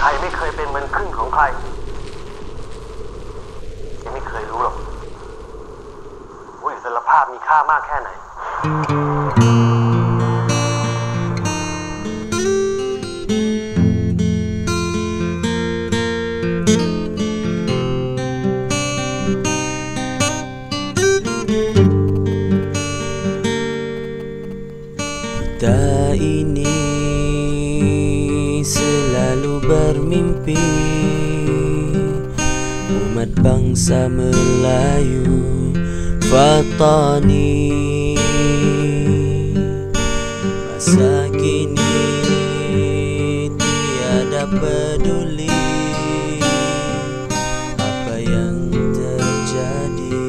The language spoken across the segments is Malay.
รไม่เคยเป็นเหมือนครึ่งของใครแกไม่เคยรู้หรอกว่าอิสรภาพมีค่ามากแค่ไหนKita ini selalu bermimpi umat bangsa Melayu Fatani. Masa kini tiada peduli apa yang terjadi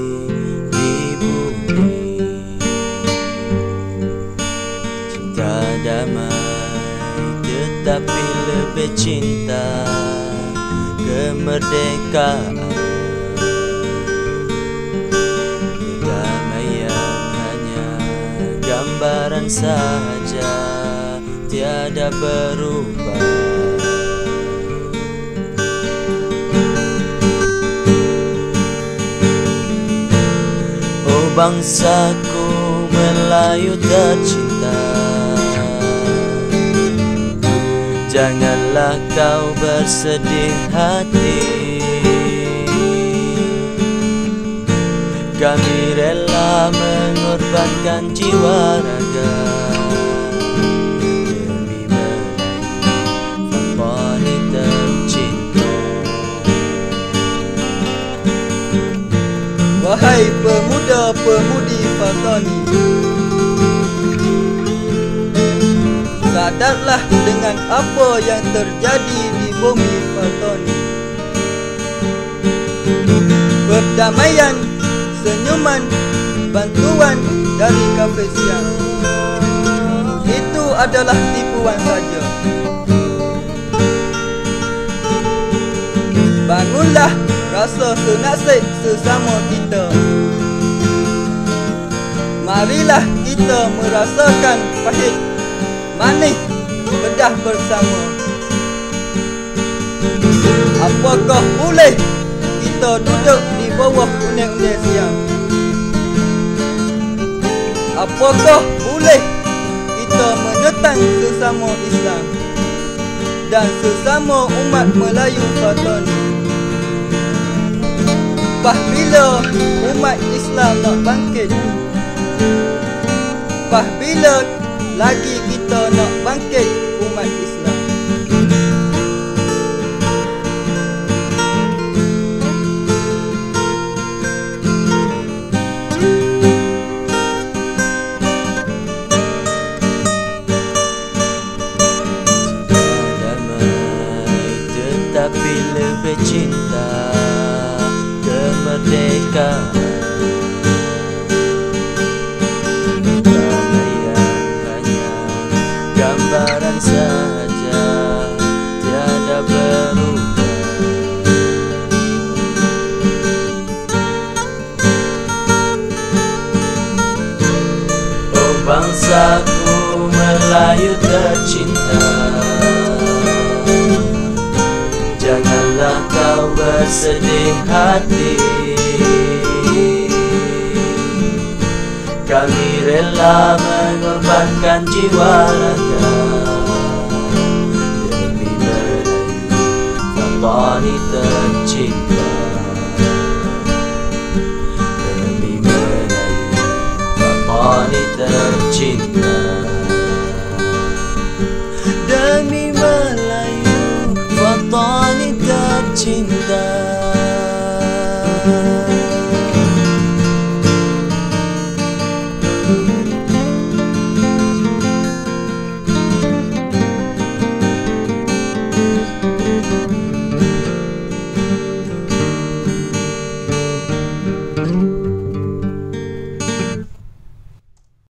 di bumi. Cinta damai tetapi lebih cinta kemerdekaan. Kedamaian hanya gambaran saja, tiada berubah. Oh bangsaku Melayu tercinta, janganlah kau bersedih hati. Kami rela mengorbankan jiwa raga demi Melayu Fatani tercinta. Wahai pemuda-pemudi Fatani, sadarlah dengan apa yang terjadi di bumi Fatani. Perdamaian, senyuman, bantuan dari kafir siang, itu adalah tipuan saja. Bangunlah rasa senasib sesama kita. Marilah kita merasakan pahit manis bedah bersama. Apakah boleh kita duduk di bawah unek-unek siang? Apakah boleh kita menyerang sesama Islam dan sesama umat Melayu Fatani? Bila umat Islam nak bangkit, bila lagi kita nak bangkit umat Islam. Damai tetapi lebih cinta kemerdekaan. Gambaran saja, tiada berubah. Oh bangsaku Melayu tercinta, janganlah kau bersedih hati. Kami rela mengorbankan jiwa raga demi Melayu Fatani tercinta. Demi Melayu Fatani tercinta. Demi Melayu Fatani tercinta.